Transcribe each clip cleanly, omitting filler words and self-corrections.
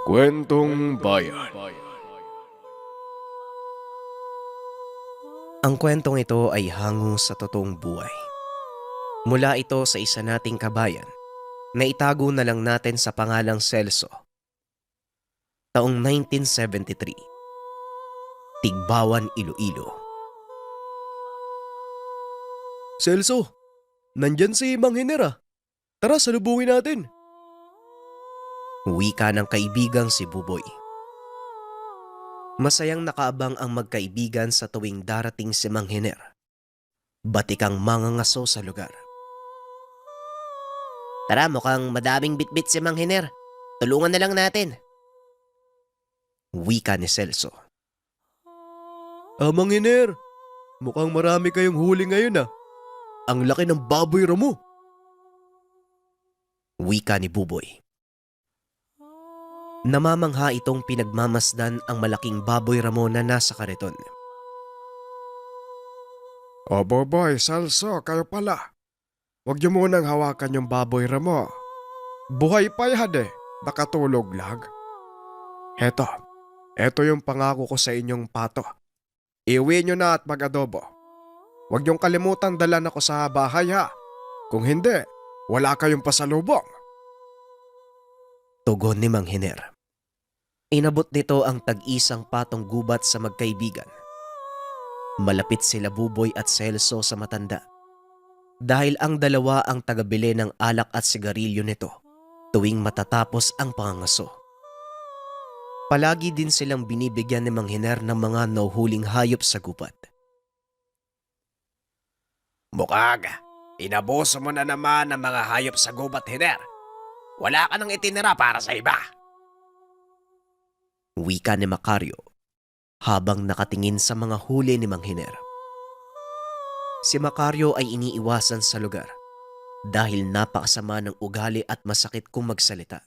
Kwentong Bayan. Ang kwentong ito ay hango sa totoong buhay. Mula ito sa isa nating kabayan na itago na lang natin sa pangalang Celso. Taong 1973, Tigbawan, Iloilo. Celso, nandyan si Mang Hiner. Tara, salubungin natin. Wika ng kaibigang si Buboy. Masayang nakaabang ang magkaibigan sa tuwing darating si Mang Hiner. Batikang mangangaso sa lugar. Tara, mukhang madaming bitbit si Mang Hiner. Tulungan na lang natin. Wika ni Celso. Mang Hiner, mukhang marami kayong huli ngayon. Ang laki ng baboy ramo. Wika ni Buboy. Namamangha itong pinagmamasdan ang malaking baboy ramo na nasa kariton. O Boboy, Celso, kayo pala. Huwag niyo munang hawakan yung baboy ramo. Buhay pa yan nakatulog lang. Eto yung pangako ko sa inyong pato. Iuwi niyo na at mag-adobo. Huwag niyong kalimutan dalan ako sa bahay ha. Kung hindi, wala kayong pasalubong. Tugon ni Mang Hiner. Inabot nito ang tag-isang patong gubat sa magkaibigan. Malapit sila Buboy at Celso sa matanda. Dahil ang dalawa ang tagabili ng alak at sigarilyo nito tuwing matatapos ang pangangaso. Palagi din silang binibigyan ni Mang Hiner ng mga nahuhuling hayop sa gubat. Bukag, inabuso mo na naman ang mga hayop sa gubat, Hiner. Wala ka nang itinira para sa iba. Wika ni Macario habang nakatingin sa mga huli ni Mang Hiner. Si Macario ay iniiwasan sa lugar dahil napakasama ng ugali at masakit kung magsalita.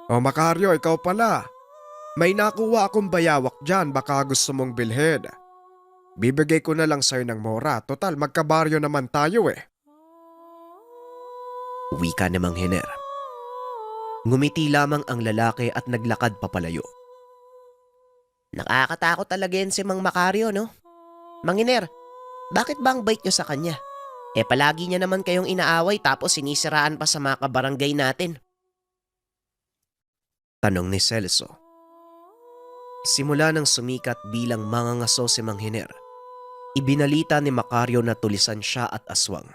O Macario, ikaw pala. May nakuha akong bayawak dyan, baka gusto mong bilhin. Bibigay ko na lang sa'yo ng mora, total magkabaryo naman tayo Wika ni Mang Hiner. Ngumiti lamang ang lalaki at naglakad papalayo. Nakakatakot talaga yan si Mang Macario, no? Mang Hiner, bakit ba ang bait nyo sa kanya? Palagi niya naman kayong inaaway tapos sinisiraan pa sa mga kabarangay natin. Tanong ni Celso. Simula nang sumikat bilang mangangaso si Mang Hiner, ibinalita ni Macario na tulisan siya at aswang.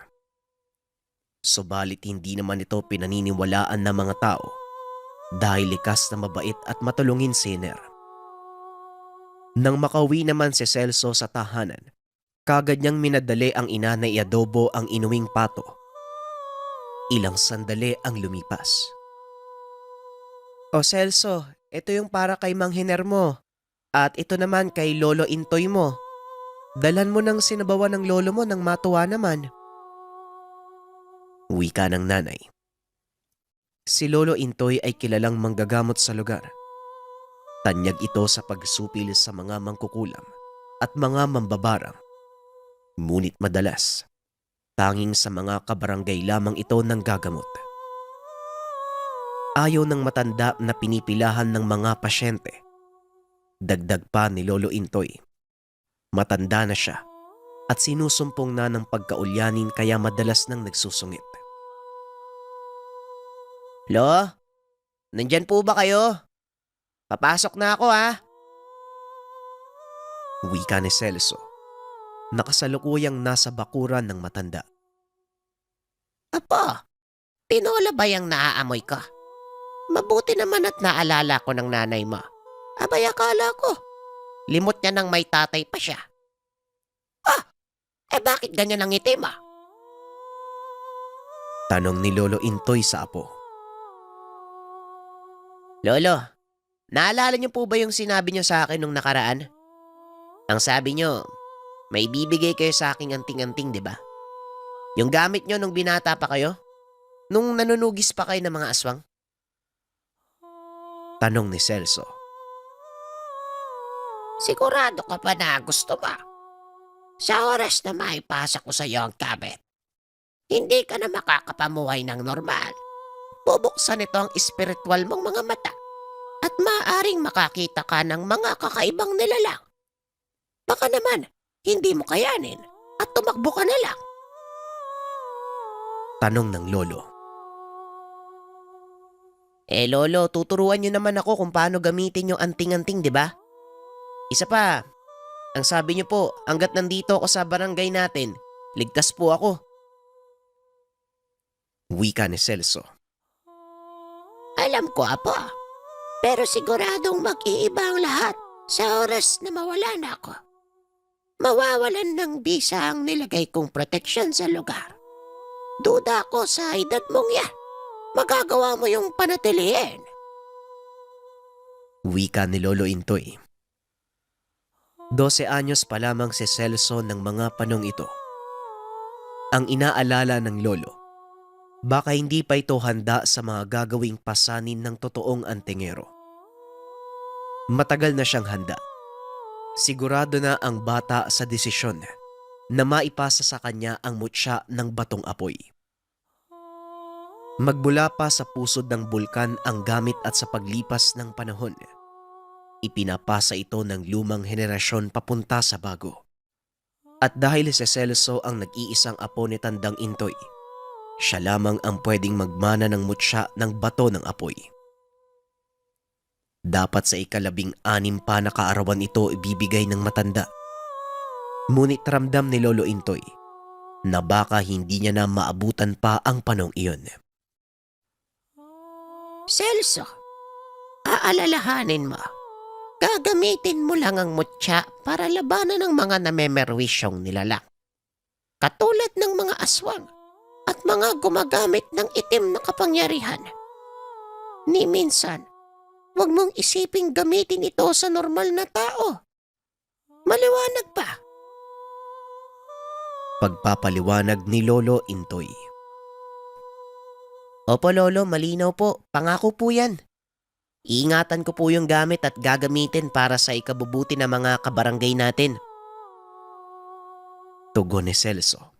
Subalit hindi naman ito pinaniniwalaan ng mga tao dahil likas na mabait at matulungin si Hiner. Nang makauwi naman si Celso sa tahanan, kagad niyang minadali ang ina na iadobo ang inuwing pato. Ilang sandali ang lumipas. O Celso, ito yung para kay Mang Hiner mo. At ito naman kay Lolo Intoy mo. Dalhan mo ng sinabawan ng lolo mo nang matuwa naman. Wika ng nanay. Si Lolo Intoy ay kilalang manggagamot sa lugar. Tanyag ito sa pagsupil sa mga mangkukulam at mga mambabarang. Ngunit madalas, tanging sa mga kabarangay lamang ito nang gagamot. Ayaw ng matanda na pinipilahan ng mga pasyente. Dagdag pa ni Lolo Intoy. Matanda na siya at sinusumpong na ng pagkaulyanin kaya madalas nang nagsusungit. Lo, nandyan po ba kayo? Papasok na ako ha. Wika ni Celso. Nakasalukuyang nasa bakuran ng matanda. Apa, tinola ba yung naaamoy ka? Mabuti naman at naalala ko ng nanay mo. Abay akala ko. Limot niya nang may tatay pa siya. Bakit ganyan ang itim Tanong ni Lolo Intoy sa apo. Lolo, naalala niyo po ba yung sinabi niyo sa akin nung nakaraan? Ang sabi niyo, may bibigay kayo sa aking anting-anting, di ba? Yung gamit niyo nung binata pa kayo? Nung nanunugis pa kayo ng mga aswang? Tanong ni Celso. Sigurado ka pa na gusto ba? Sa oras na maipasa ko sa iyo ang gamit, hindi ka na makakapamuhay ng normal. bubuksan ito ang espiritual mong mga mata at maaaring makakita ka ng mga kakaibang nilalang. Baka naman, hindi mo kayanin at tumakbo ka na lang. Tanong ng lolo. Lolo, tuturuan niyo naman ako kung paano gamitin yung anting-anting, di ba? Isa pa, ang sabi niyo po, hanggat nandito ako sa barangay natin, ligtas po ako. Wika ni Celso. Alam ko, Apo. Pero siguradong mag-iiba ang lahat sa oras na mawala na ako. Mawawalan ng bisa ang nilagay kong proteksyon sa lugar. Duda ko sa edad mong yan. Magagawa mo yung panatilihin. Wika ni Lolo Intoy. 12 anyos pa lamang si Celso ng mga panong ito. Ang inaalala ng lolo, baka hindi pa ito handa sa mga gagawing pasanin ng totoong antingero. Matagal na siyang handa. Sigurado na ang bata sa desisyon na maipasa sa kanya ang mutya ng batong apoy. Magbula pa sa pusod ng bulkan ang gamit at sa paglipas ng panahon, ipinapasa ito ng lumang henerasyon papunta sa bago. At dahil si Celso ang nag-iisang apo ni Tandang Intoy, siya lamang ang pwedeng magmana ng mutya ng bato ng apoy. Dapat sa 16 pa na kaarawan ito ibibigay ng matanda. Ngunit ramdam ni Lolo Intoy na baka hindi niya na maabutan pa ang panong iyon. Celso, aalalahanin mo. Gagamitin mo lang ang mutya para labanan ng mga namemerwisyong nilalang. Katulad ng mga aswang at mga gumagamit ng itim na kapangyarihan. Ni minsan, huwag mong isiping gamitin ito sa normal na tao. Maliwanag pa. Pagpapaliwanag ni Lolo Intoy. Opo Lolo, malinaw po. Pangako po yan. Iingatan ko po yung gamit at gagamitin para sa ikabubuti ng mga kabarangay natin. Tugon ni Celso.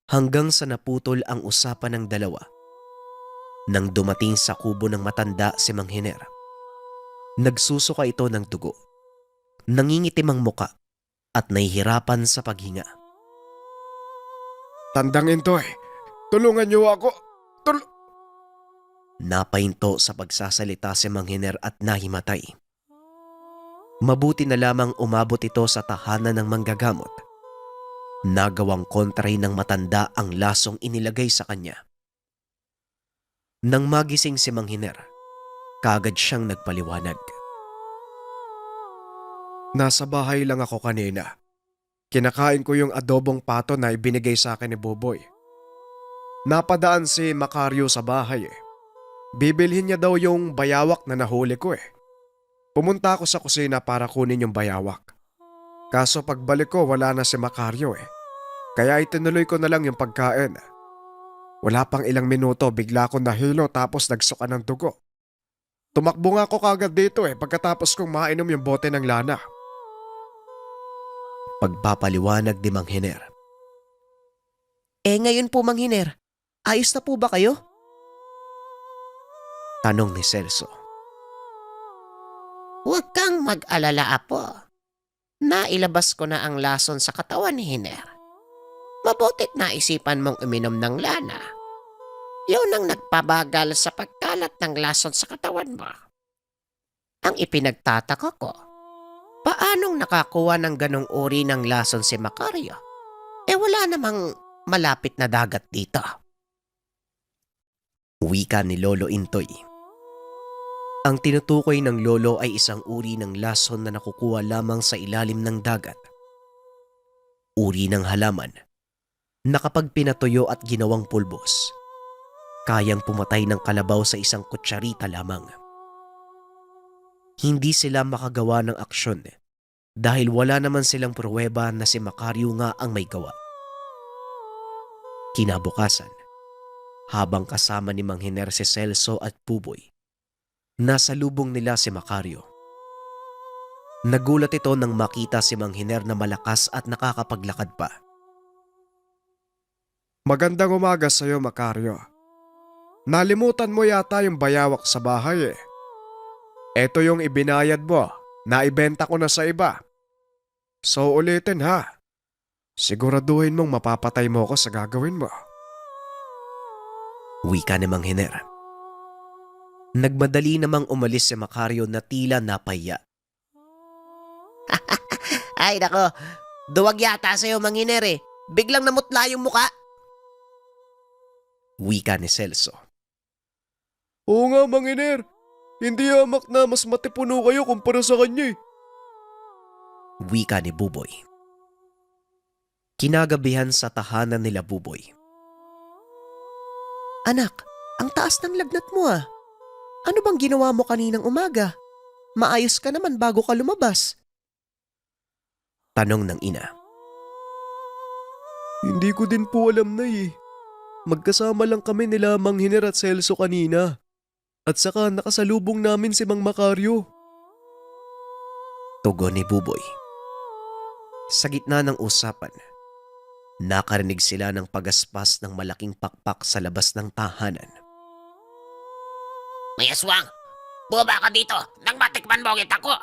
Hanggang sa naputol ang usapan ng dalawa. Nang dumating sa kubo ng matanda si Mang Hiner, nagsusuka ito ng dugo. Nangingitim ang muka at nahihirapan sa paghinga. Tandang Intoy, tulungan niyo ako. Napahinto sa pagsasalita si Mang Hiner at nahimatay. Mabuti na lamang umabot ito sa tahanan ng manggagamot. Nagawang kontray ng matanda ang lasong inilagay sa kanya. Nang magising si Mang Hiner, kaagad siyang nagpaliwanag. Nasa bahay lang ako kanina. Kinakain ko yung adobong pato na ibinigay sa akin ni Buboy. Napadaan si Macario sa bahay Bibilhin niya daw yung bayawak na nahuli ko Pumunta ako sa kusina para kunin yung bayawak. Kaso pagbalik ko wala na si Macario Kaya itinuloy ko na lang yung pagkain. Wala pang ilang minuto bigla akong nahilo tapos nagsuka ng dugo. Tumakbo nga ako kagad dito pagkatapos kong mainom yung bote ng lana. Pagpapaliwanag ni Mang Hiner. Ngayon po Mang Hiner, ayos na po ba kayo? Tanong ni Celso. Huwag kang mag-alala, Apo. Nailabas ko na ang lason sa katawan ni Hiner. Mabutit naisipan mong uminom ng lana. Yun ang nagpabagal sa pagkalat ng lason sa katawan mo. Ang ipinagtataka ko, paanong nakakuha ng ganong uri ng lason si Macario? Wala namang malapit na dagat dito. Wika ni Lolo Intoy. Ang tinutukoy ng lolo ay isang uri ng lason na nakukuha lamang sa ilalim ng dagat. Uri ng halaman na kapag pinatuyo at ginawang pulbos, kayang pumatay ng kalabaw sa isang kutsarita lamang. Hindi sila makagawa ng aksyon dahil wala naman silang pruweba na si Macario nga ang may gawa. Kinabukasan, habang kasama ni Mang Hiner si Celso at Buboy, nasa lubong nila si Macario. Nagulat ito nang makita si Mang Hiner na malakas at nakakapaglakad pa. Magandang umaga sa iyo, Macario. Nalimutan mo yata yung bayawak sa bahay eh. Eto yung ibinayad mo, naibenta ko na sa iba. So ulitin ha. Siguraduhin mong mapapatay mo ako sa gagawin mo. Wika ni Mang Hiner. Nagmadali namang umalis si Macario na tila napahiya. Ay nako, duwag yata sa'yo Mang Hiner eh. Biglang namutla yung muka. Wika ni Celso. Oo nga, Mang Iner. Hindi hamak na mas matipuno kayo kumpara sa kanya eh. Wika ni Buboy. Kinagabihan sa tahanan nila Buboy. Anak, ang taas ng lagnat mo ah. Ano bang ginawa mo kaninang umaga? Maayos ka naman bago ka lumabas. Tanong ng ina. Hindi ko din po alam na eh. Magkasama lang kami nila Mang Hiner at Celso kanina. At saka nakasalubong namin si Mang Macario. Tugon ni Buboy. Sa gitna ng usapan, nakarinig sila ng pagaspas ng malaking pakpak sa labas ng tahanan. May aswang! Bumaba ka dito nang matikman mo ang ita ko!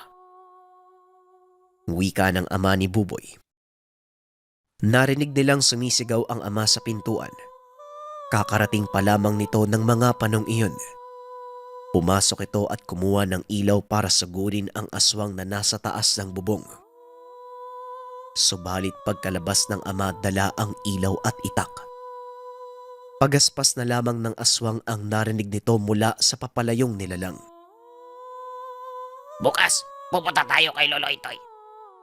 Wika ng ama ni Buboy. Narinig nilang sumisigaw ang ama sa pintuan. Kakarating pa lamang nito ng mga panong iyon. Pumasok ito at kumuha ng ilaw para sugurin ang aswang na nasa taas ng bubong. Subalit pagkalabas ng ama, dala ang ilaw at itak. Pagaspas na lamang ng aswang ang narinig nito mula sa papalayong nilalang. Bukas, pupunta tayo kay Lolo Itoy.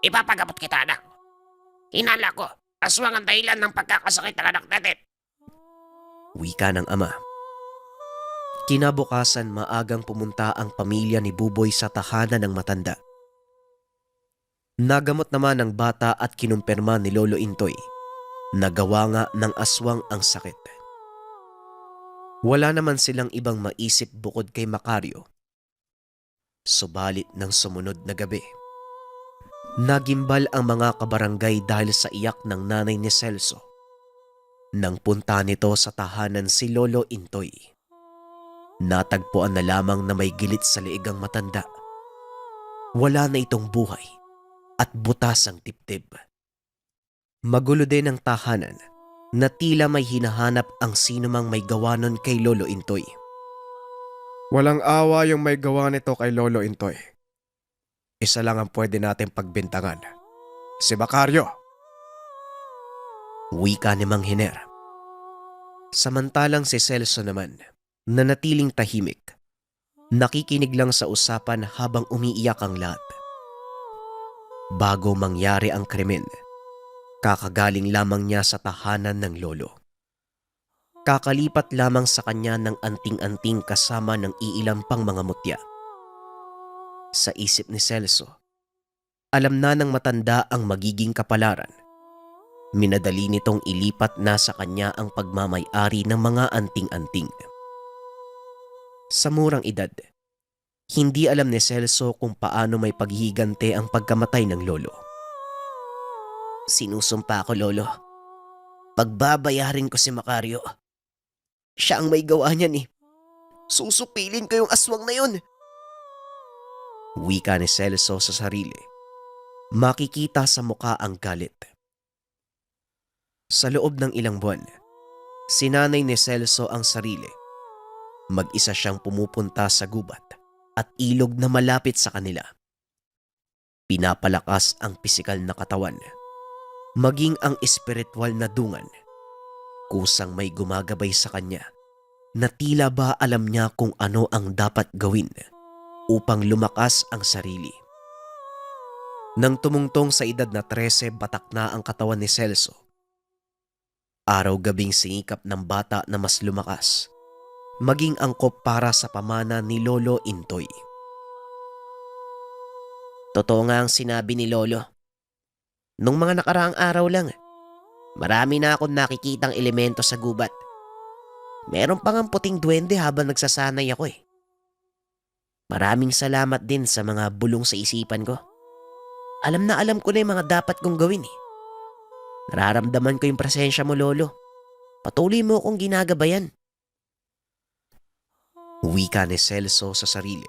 Ipapagamot kita, anak. Hinala ko, aswang ang dahilan ng pagkakasakit ng anak natin. Wika ng ama. Kinabukasan, maagang pumunta ang pamilya ni Buboy sa tahanan ng matanda. Nagamot naman ang bata at kinumpirma ni Lolo Intoy. Nagawa nga ng aswang ang sakit. Wala naman silang ibang maisip bukod kay Macario. Subalit ng sumunod na gabi, nagimbal ang mga kabarangay dahil sa iyak ng nanay ni Celso. Nang punta nito sa tahanan si Lolo Intoy, natagpuan na lamang na may gilit sa leeg ang matanda. Wala na itong buhay at butas ang tiptib. Magulo din ang tahanan na tila may hinahanap ang sinumang may gawa nun kay Lolo Intoy. Walang awa yung may gawa nito kay Lolo Intoy. Isa lang ang pwede natin pagbintangan. Si Macario. Wika ni Mang Hiner. Samantalang si Celso naman, nanatiling tahimik, nakikinig lang sa usapan habang umiiyak ang lahat. Bago mangyari ang krimen, kakagaling lamang niya sa tahanan ng lolo. Kakalipat lamang sa kanya ng anting-anting kasama ng iilang pang mga mutya. Sa isip ni Celso, alam na ng matanda ang magiging kapalaran. Minadali nitong ilipat na sa kanya ang pagmamay-ari ng mga anting-anting. Sa murang edad, hindi alam ni Celso kung paano may paghihigante ang pagkamatay ng lolo. Sinusumpa ko, Lolo. Pagbabayarin ko si Macario. Siya ang may gawa niyan eh. Susupilin ko yung aswang na yun. Wika ni Celso sa sarili. Makikita sa muka ang galit. Sa loob ng ilang buwan, sinanay ni Celso ang sarili. Mag-isa siyang pumupunta sa gubat at ilog na malapit sa kanila. Pinapalakas ang pisikal na katawan, maging ang espiritual na dungan. Kusang may gumagabay sa kanya na tila ba alam niya kung ano ang dapat gawin upang lumakas ang sarili. Nang tumungtong sa edad na 13, batak na ang katawan ni Celso. Araw-gabing singikap ng bata na mas lumakas, maging angkop para sa pamana ni Lolo Intoy. Totoo nga ang sinabi ni Lolo. Nung mga nakaraang araw lang, marami na akong nakikitang elemento sa gubat. Meron pang ang puting duwende habang nagsasanay ako eh. Maraming salamat din sa mga bulong sa isipan ko. Alam na alam ko na yung mga dapat kong gawin eh. Nararamdaman ko yung presensya mo, Lolo. Patuloy mo akong ginagabayan. Wika ni Celso sa sarili.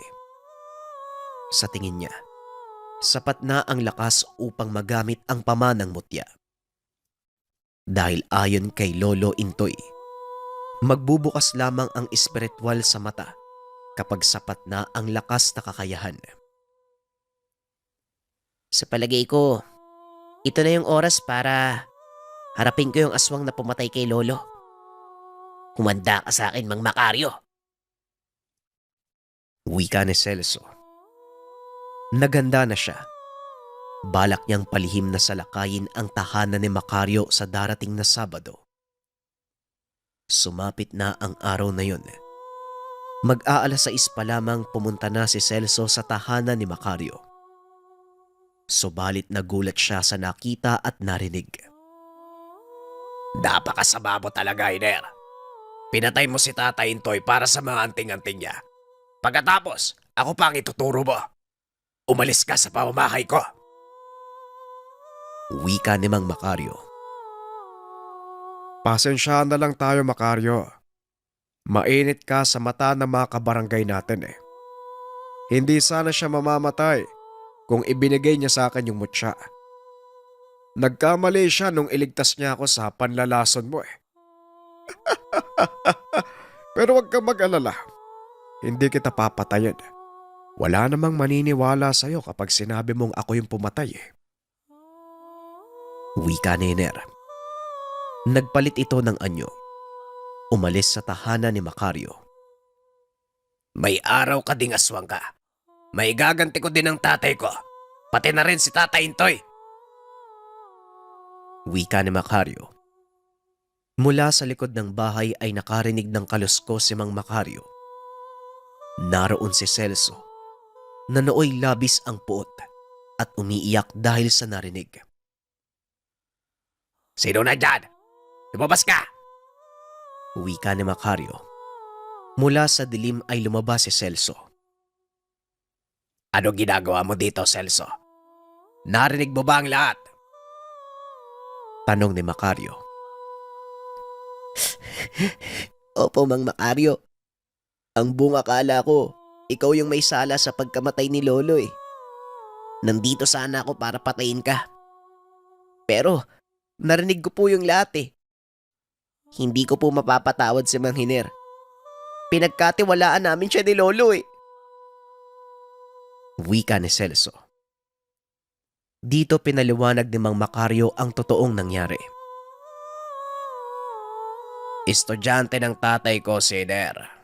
Sa tingin niya, sapat na ang lakas upang magamit ang pamanang mutya. Dahil ayon kay Lolo Intoy, magbubukas lamang ang espiritual sa mata kapag sapat na ang lakas na kakayahan. Sa palagay ko, ito na yung oras para harapin ko yung aswang na pumatay kay Lolo. Humanda ka sa akin, Mang Macario. Wika ni Celso. Naganda na siya. Balak niyang palihim na salakayin ang tahanan ni Macario sa darating na Sabado. Sumapit na ang araw na yun. Mag-aalas 6 pa lamang pumunta na si Celso sa tahanan ni Macario. Subalit nagulat siya sa nakita at narinig. Napakasama mo talaga, Hiner. Pinatay mo si Tatay Intoy para sa mga anting-anting niya. Pagkatapos, ako pa ang ituturo mo. Umalis ka sa pamamahay ko. Wika ni Mang Macario. Pasensyahan na lang tayo, Macario. Mainit ka sa mata ng mga kabarangay natin eh. Hindi sana siya mamamatay kung ibinigay niya sa akin yung mutya. Nagkamali siya nung iligtas niya ako sa panlalason mo eh. Pero huwag kang mag-alala. Hindi kita papatayin. Wala namang maniniwala sa'yo kapag sinabi mong ako yung pumatay eh. Wika ni Hiner. Nagpalit ito ng anyo. Umalis sa tahanan ni Macario. May araw ka ding aswang ka. May gaganti ko din ang tatay ko. Pati na rin si Tatay Intoy. Wika ni Macario. Mula sa likod ng bahay ay nakarinig ng kaluskos si Mang Macario. Naroon si Celso, na nooy labis ang puot at umiiyak dahil sa narinig. Sino na dyan? Lumabas ka! Wika ni Macario. Mula sa dilim ay lumabas si Celso. Ano ginagawa mo dito, Celso? Narinig mo ba ang lahat? Tanong ni Macario. Opo, Mang Macario. Ang buong akala ko, ikaw yung may sala sa pagkamatay ni Lolo eh. Nandito sana ako para patayin ka. Pero, narinig ko po yung lahat eh. Hindi ko po mapapatawad si Mang Hiner. Pinagkatiwalaan namin siya ni Lolo eh. Wika ni Celso. Dito pinaliwanag ni Mang Macario ang totoong nangyari. Estudyante ng tatay ko si Hiner.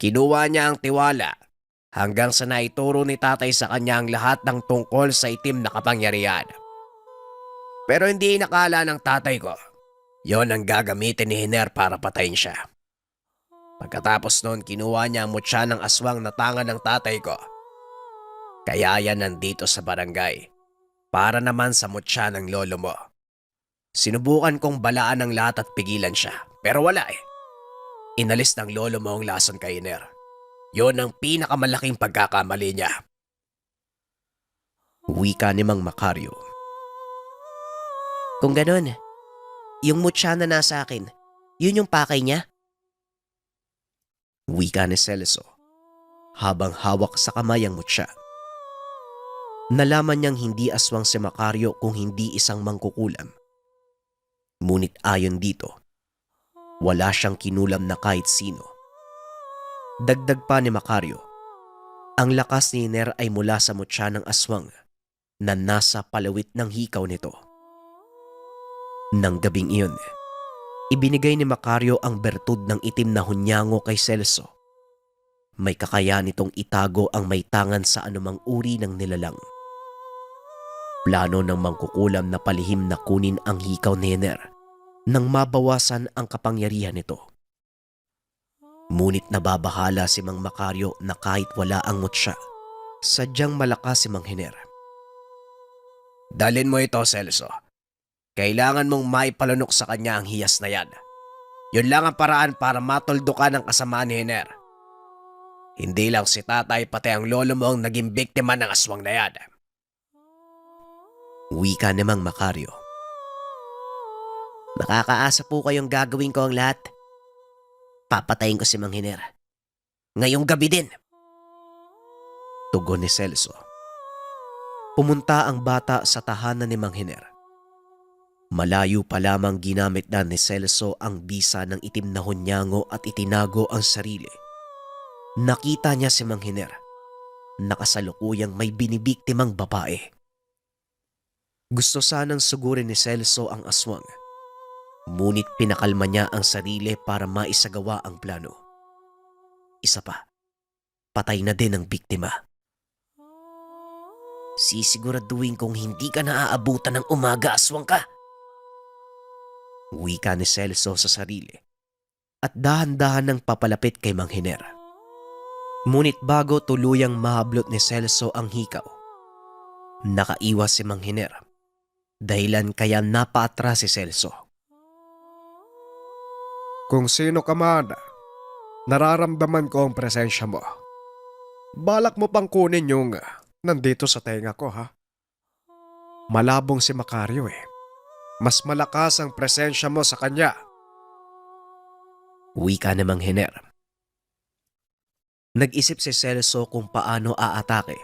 Kinuha niya ang tiwala hanggang sa naituro ni tatay sa kanya ang lahat ng tungkol sa itim na kapangyarihan. Pero hindi inakala ng tatay ko, yon ang gagamitin ni Hiner para patayin siya. Pagkatapos noon, kinuha niya ang mutya ng aswang na tangan ng tatay ko. Kaya yan nandito sa barangay, para naman sa mutya ng lolo mo. Sinubukan kong balaan ang lahat at pigilan siya, pero wala eh. Inalis ng lolo mo ang lason kay Hiner. Yon ang pinakamalaking pagkakamali niya. Wika ni Mang Macario. Kung ganun, yung mutya na nasa akin, yun yung pakay niya? Wika ni Celso, habang hawak sa kamay ang mutya. Nalaman niyang hindi aswang si Macario kung hindi isang mangkukulam. Ngunit ayon dito, wala siyang kinulam na kahit sino. Dagdag pa ni Macario, ang lakas ni Hiner ay mula sa mutya ng aswang na nasa palawit ng hikaw nito. Nang gabing iyon, ibinigay ni Macario ang bertud ng itim na hunyango kay Celso. May kakayahan nitong itago ang may tangan sa anumang uri ng nilalang. Plano ng mangkukulam na palihim na kunin ang hikaw ni Hiner nang mabawasan ang kapangyarihan nito. Ngunit nababahala si Mang Macario na kahit wala ang mutya, sadyang malakas si Mang Hiner. Dalin mo ito, Celso. Kailangan mong maipalunok sa kanya ang hiyas na yan. Yun lang ang paraan para matuldukan ang kasamaan ni Hiner. Hindi lang si tatay, pati ang lolo mo ang naging biktima ng aswang na yan. Wika ni Mang Macario. Makakaasa po kayong gagawin ko ang lahat. Papatayin ko si Mang Hiner. Ngayong gabi din. Tugon ni Celso. Pumunta ang bata sa tahanan ni Mang Hiner. Malayo pa lamang ginamit na ni Celso ang bisa ng itim na hunyango at itinago ang sarili. Nakita niya si Mang Hiner. Nakasalukuyang may binibiktimang babae. Gusto sanang sugurin ni Celso ang aswang. Ngunit pinakalma niya ang sarili para maisagawa ang plano. Isa pa, patay na din ang biktima. Sisiguraduhin kong hindi ka naaabutan ng umaga, aswang ka. Wika ni Celso sa sarili at dahan-dahan ng papalapit kay Mang Hiner. Ngunit bago tuluyang mahablot ni Celso ang hikaw, nakaiwas si Mang Hiner. Dahilan kaya napaatras si Celso. Kung sino ka man, nararamdaman ko ang presensya mo. Balak mo pang kunin yung nandito sa tenga ko, ha? Malabong si Macario eh. Mas malakas ang presensya mo sa kanya. Wika ni Mang Hiner. Nag-isip si Celso kung paano aatake.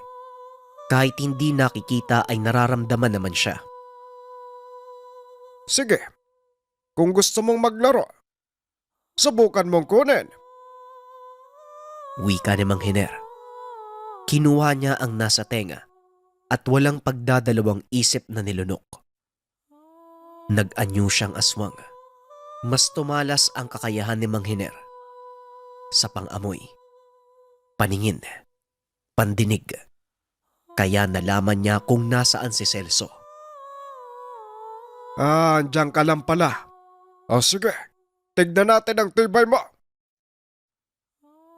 Kahit hindi nakikita ay nararamdaman naman siya. Sige, kung gusto mong maglaro, subukan mong kunin. Wika ni Mang Hiner. Kinuha niya ang nasa tenga at walang pagdadalawang isip na nilunok. Nag-anyo siyang aswang. Mas tumalas ang kakayahan ni Mang Hiner. Sa pang-amoy, paningin, pandinig. Kaya nalaman niya kung nasaan si Celso. Andiyan ka lang pala. O sige, tignan natin ang tibay mo.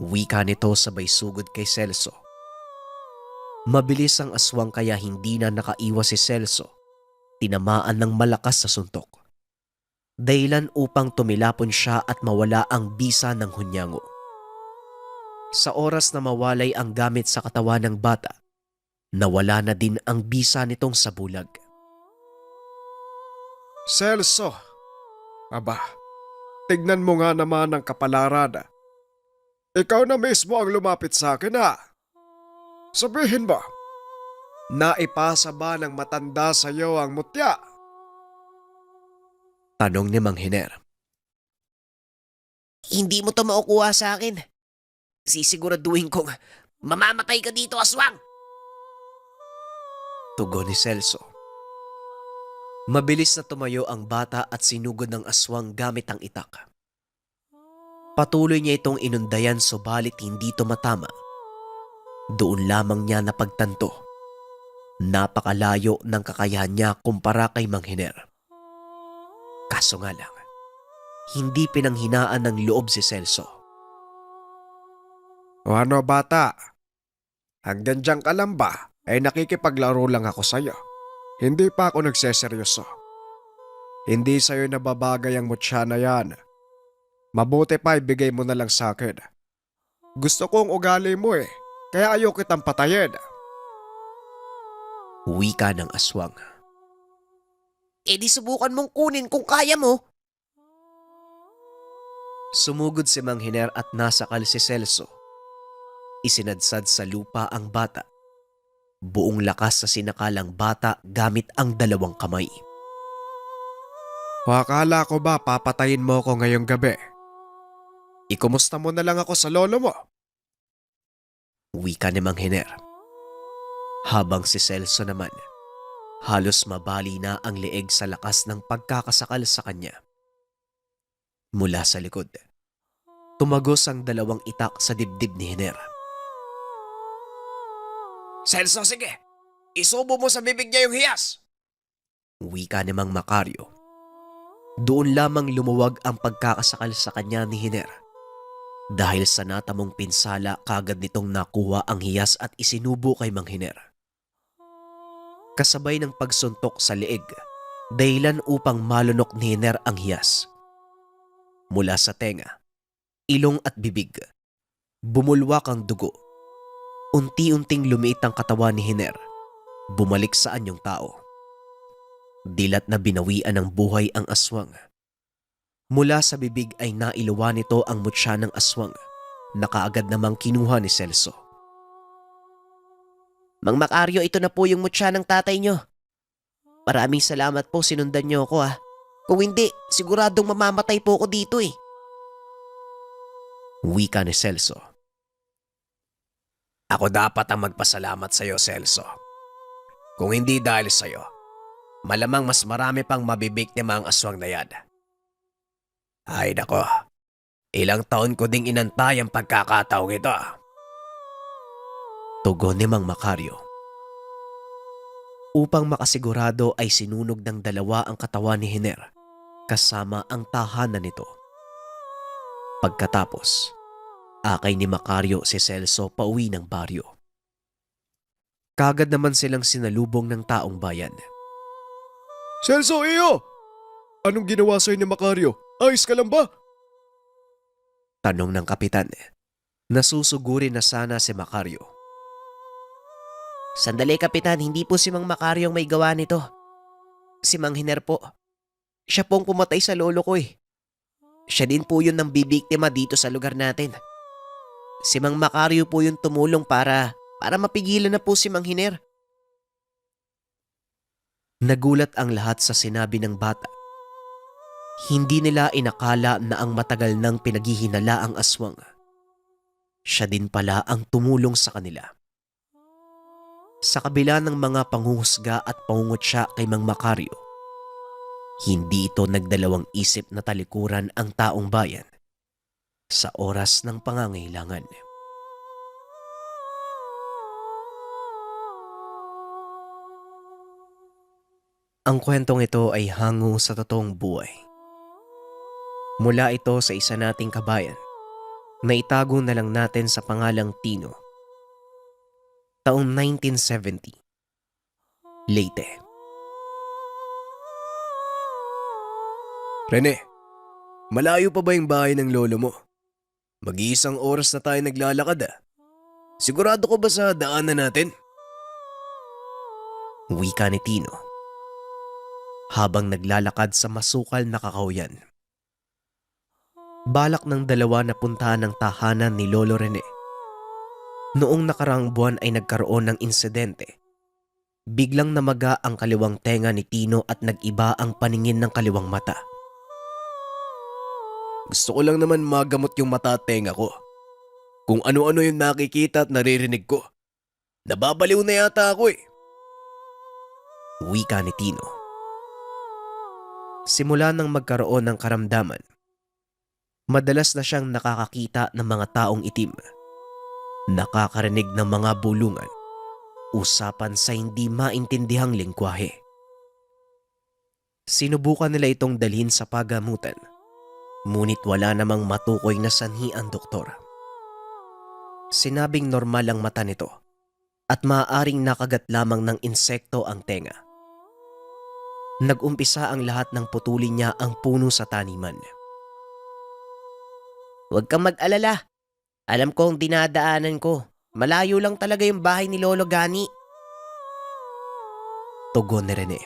Wika nito sabay sugod kay Celso. Mabilis ang aswang kaya hindi na nakaiwas si Celso. Tinamaan ng malakas sa suntok. Dahilan upang tumilapon siya at mawala ang bisa ng hunyango. Sa oras na mawalay ang gamit sa katawan ng bata, nawala na din ang bisa nitong sa bulag. Celso, aba, tignan mo nga naman ang kapalaran. Ikaw na mismo ang lumapit sa akin, ha? Sabihin ba, naipasa ba ng matanda sa iyo ang mutya? Tanong ni Mang Hiner. Hindi mo to makukuha sa akin. Sisiguraduhin kong mamamatay ka dito, aswang. Tugon ni Celso. Mabilis na tumayo ang bata at sinugod ng aswang gamit ang itak. Patuloy niya itong inundayan subalit hindi tumatama. Doon lamang niya napagtanto. Napakalayo ng kakayahan niya kumpara kay Mang Hiner. Kaso nga lang, hindi pinanghinaan ng loob si Celso. O ano bata, hanggang dyan ka lang ba ay nakikipaglaro lang ako sa'yo. Hindi pa ako nagseseryoso. Hindi sa'yo nababagay ang mutya na yan. Mabuti pa ibigay mo na lang sa akin. Gusto kong ugali mo eh, kaya ayaw kitang patayin. Wika ng aswang. E di subukan mong kunin kung kaya mo. Sumugod si Mang Hiner at nasakal si Celso. Isinadsad sa lupa ang bata. Buong lakas sa sinakalang bata gamit ang dalawang kamay. O akala ko ba papatayin mo ko ngayong gabi? Ikumusta mo na lang ako sa lolo mo. Wika ni Mang Hiner. Habang si Celso naman, halos mabali na ang leeg sa lakas ng pagkakasakal sa kanya. Mula sa likod, tumagos ang dalawang itak sa dibdib ni Hiner. Celso, sige. Isubo mo sa bibig niya yung hiyas. Wika ni Mang Macario. Doon lamang lumuwag ang pagkakasakal sa kanya ni Hiner. Dahil sa natamong pinsala, kagad nitong nakuha ang hiyas at isinubo kay Mang Hiner. Kasabay ng pagsuntok sa leeg, dahilan upang malunok ni Hiner ang hiyas. Mula sa tenga, ilong at bibig, bumulwak ang dugo. Unti-unting lumiit ang katawan ni Hiner, bumalik sa anyong tao. Dilat na binawian ng buhay ang aswang. Mula sa bibig ay nailuwa nito ang mutya ng aswang na kaagad namang kinuha ni Celso. Mang Macario, ito na po yung mutya ng tatay nyo. Maraming salamat po, sinundan nyo ako ah. Kung hindi, siguradong mamamatay po ako dito eh. Wika ni Celso. Ako dapat ang magpasalamat sa'yo, Celso. Kung hindi dahil sa'yo, malamang mas marami pang mabibiktima ang aswang na yan. Ay nako, ilang taon ko ding inantay ang pagkakataong ito. Tugon ni Mang Macario. Upang makasigurado ay sinunog ng dalawa ang katawan ni Hiner kasama ang tahanan nito. Pagkatapos, akay ni Macario si Celso pauwi ng baryo. Kagad naman silang sinalubong ng taong bayan. Celso, iyo! Anong ginawa sa'yo ni Macario? Ayos ka lang ba? Tanong ng kapitan. Nasusuguri na sana si Macario. Sandali kapitan, hindi po si Mang Macario ang may gawa nito. Si Mang Hiner po. Siya pong pumatay sa lolo ko eh. Siya din po yun ng bibiktima dito sa lugar natin. Si Mang Macario po yung tumulong para mapigilan na po si Mang Hiner. Nagulat ang lahat sa sinabi ng bata. Hindi nila inakala na ang matagal nang pinaghihinala ang aswang. Siya din pala ang tumulong sa kanila. Sa kabila ng mga panghuhusga at pangungutya kay Mang Macario, hindi ito nagdalawang isip na talikuran ang taong bayan sa oras ng pangangailangan. Ang kwentong ito ay hango sa totoong buhay. Mula ito sa isa nating kabayan na itago na lang natin sa pangalang Tino. Taong 1970. Leyte. Rene, malayo pa ba yung bahay ng lolo mo? Mag-iisang oras na tayo naglalakad ah. Sigurado ko ba sa daanan natin? Wika ni Tino habang naglalakad sa masukal na kakawyan. Balak ng dalawa na puntahan ng tahanan ni Lolo Rene. Noong nakaraang buwan ay nagkaroon ng insidente. Biglang namaga ang kaliwang tenga ni Tino at nag-iba ang paningin ng kaliwang mata. Gusto ko lang naman magamot yung mata at tenga ko. Kung ano-ano yung nakikita at naririnig ko. Nababaliw na yata ako eh. Wika ni Tino. Simula nang magkaroon ng karamdaman, madalas na siyang nakakakita ng mga taong itim. Nakakarinig ng mga bulungan, usapan sa hindi maintindihang lengguwahe. Sinubukan nila itong dalhin sa pagamutan, ngunit wala namang matukoy na sanhi ang doktor. Sinabing normal ang mata nito at maaaring nakagat lamang ng insekto ang tenga. Nag-umpisa ang lahat ng putulin niya ang puno sa taniman. Huwag kang mag-alala. Alam ko ang dinadaanan ko. Malayo lang talaga yung bahay ni Lolo Gani. Tugon ni Rene.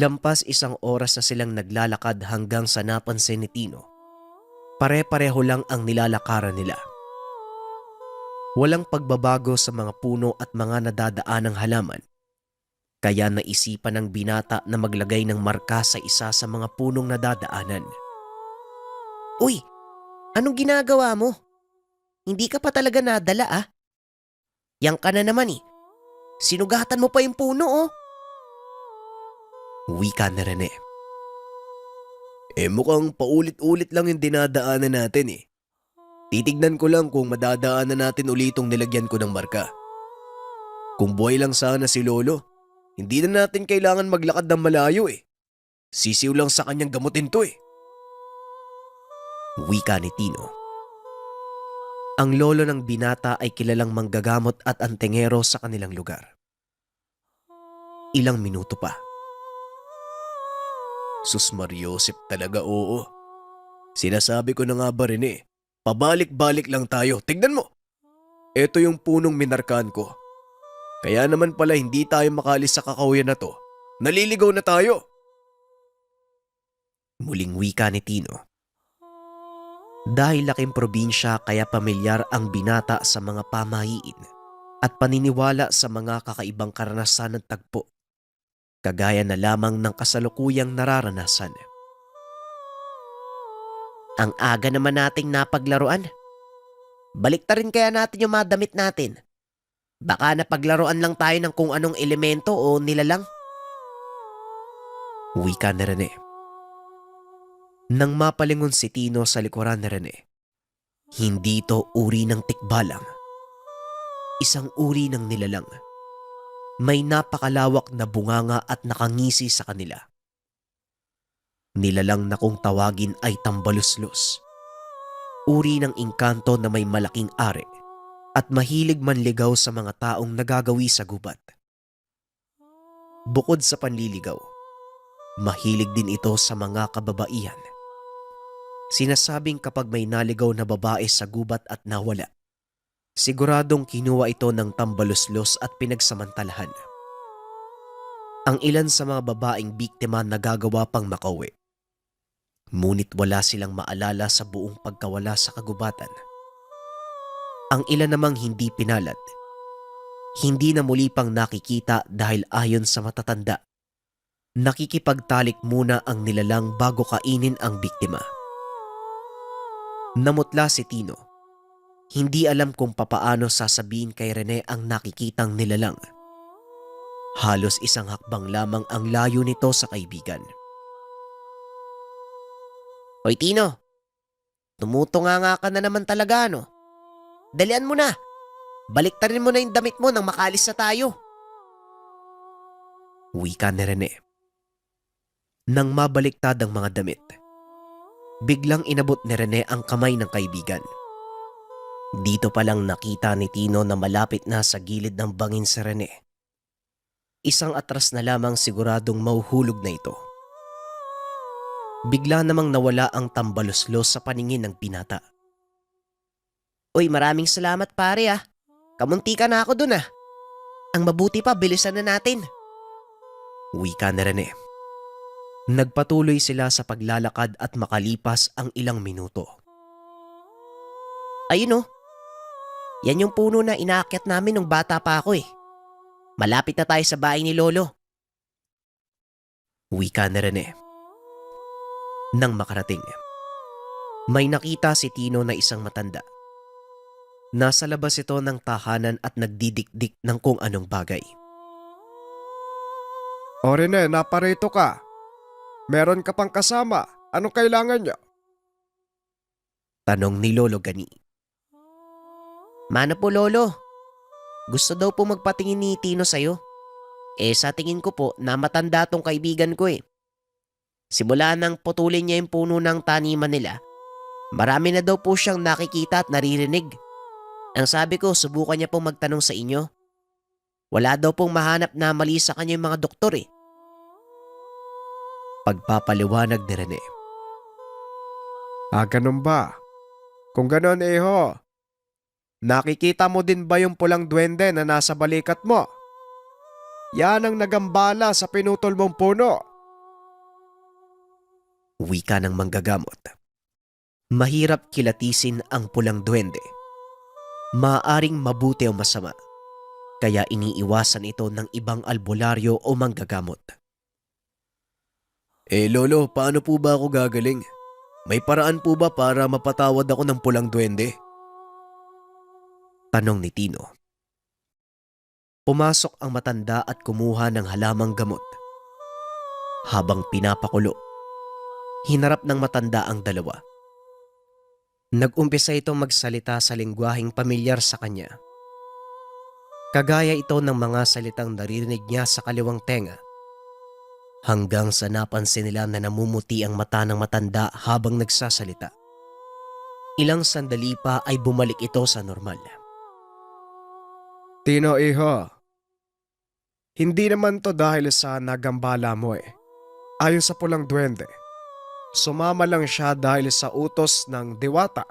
Lampas isang oras na silang naglalakad hanggang sa napansin ni Tino. Pare-pareho lang ang nilalakaran nila. Walang pagbabago sa mga puno at mga nadadaanang halaman. Kaya naisipan ng binata na maglagay ng marka sa isa sa mga punong nadadaanan. Uy, anong ginagawa mo? Hindi ka pa talaga nadala ah. Yang ka na naman eh. Sinugatan mo pa yung puno oh. Wika ni Rene. Mukhang paulit-ulit lang yung dinadaanan natin eh. Titignan ko lang kung madadaanan natin ulitong nilagyan ko ng marka. Kung buhay lang sana si Lolo, hindi na natin kailangan maglakad ng malayo eh. Sisiw lang sa kanyang gamutin to eh. Wika ni Tino. Ang lolo ng binata ay kilalang manggagamot at antingero sa kanilang lugar. Ilang minuto pa. Sus Mariosep talaga oo. Sinasabi ko na nga ba rin eh. Pabalik-balik lang tayo. Tignan mo. Ito yung punong minarkaan ko. Kaya naman pala hindi tayo makalis sa kakahuyan na to. Naliligaw na tayo. Muling wika ni Tino. Dahil laking probinsya kaya pamilyar ang binata sa mga pamahiin at paniniwala sa mga kakaibang karanasan ng tagpo, kagaya na lamang ng kasalukuyang nararanasan. Ang aga naman nating napaglaruan. Baliktarin kaya natin yung mga damit natin. Baka napaglaruan lang tayo ng kung anong elemento o nilalang. Wika ni Rene. Nang mapalingon si Tino sa likuran ni Rene, hindi ito uri ng tikbalang. Isang uri ng nilalang. May napakalawak na bunganga at nakangisi sa kanila. Nilalang na kung tawagin ay tambaluslos. Uri ng engkanto na may malaking are at mahilig manligaw sa mga taong nagagawi sa gubat. Bukod sa panliligaw, mahilig din ito sa mga kababaihan. Sinasabing kapag may naligaw na babae sa gubat at nawala, siguradong kinuha ito ng tambaluslos at pinagsamantalahan. Ang ilan sa mga babaeng biktima nagagawa pang makauwi. Ngunit wala silang maalala sa buong pagkawala sa kagubatan. Ang ilan namang hindi pinalad. Hindi na muli pang nakikita dahil ayon sa matatanda, nakikipagtalik muna ang nilalang bago kainin ang biktima. Namutla si Tino. Hindi alam kung papaano sasabihin kay Rene ang nakikitang nilalang. Halos isang hakbang lamang ang layo nito sa kaibigan. Hoy Tino, tumutunga ka na naman talaga no? Dalian mo na. Baliktarin mo na yung damit mo nang makaalis na tayo. Wika ni Rene. Nang mabaliktad ang mga damit, biglang inabot ni Rene ang kamay ng kaibigan. Dito palang nakita ni Tino na malapit na sa gilid ng bangin si Rene. Isang atras na lamang siguradong mauhulog na ito. Bigla namang nawala ang tambaluslos sa paningin ng binata. Uy, maraming salamat pare ah. Kamunti ka na ako dun ah. Ang mabuti pa, bilisan na natin. Wika ni Rene. Nagpatuloy sila sa paglalakad at makalipas ang ilang minuto. Ayun oh. Yan yung puno na inaakyat namin nung bata pa ako eh. Malapit na tayo sa bahay ni Lolo. Wika ni Rene. Nang makarating, may nakita si Tino na isang matanda. Nasa labas ito ng tahanan at nagdidikdik ng kung anong bagay. O Rene, naparito ka. Meron ka pang kasama. Anong kailangan niya? Tanong ni Lolo Gani. Mano po Lolo, gusto daw po magpatingin ni Tino sa'yo. Sa tingin ko po na matanda tong kaibigan ko eh. Simula nang putulin niya yung puno ng taniman nila, marami na daw po siyang nakikita at naririnig. Ang sabi ko, subukan niya pong magtanong sa inyo. Wala daw pong mahanap na mali sa kanya yung mga doktor eh. Pagpapaliwanag ni Rene. Ganun ba? Kung ganun nakikita mo din ba yung pulang duwende na nasa balikat mo? Yan ang nagambala sa pinutol mong puno. Wika ng manggagamot. Mahirap kilatisin ang pulang duwende. Maaring mabuti o masama, kaya iniiwasan ito ng ibang albularyo o manggagamot. Lolo, paano po ba ako gagaling? May paraan po ba para mapatawad ako ng pulang duwende? Tanong ni Tino. Pumasok ang matanda at kumuha ng halamang gamot. Habang pinapakulo, hinarap ng matanda ang dalawa. Nag-umpisa itong magsalita sa lengguwaheng pamilyar sa kanya. Kagaya ito ng mga salitang naririnig niya sa kaliwang tenga. Hanggang sa napansin nila na namumuti ang mata ng matanda habang nagsasalita. Ilang sandali pa ay bumalik ito sa normal. Tino, hindi naman to dahil sa nagambala mo eh. Ayon sa pulang duwende, sumama lang siya dahil sa utos ng diwata,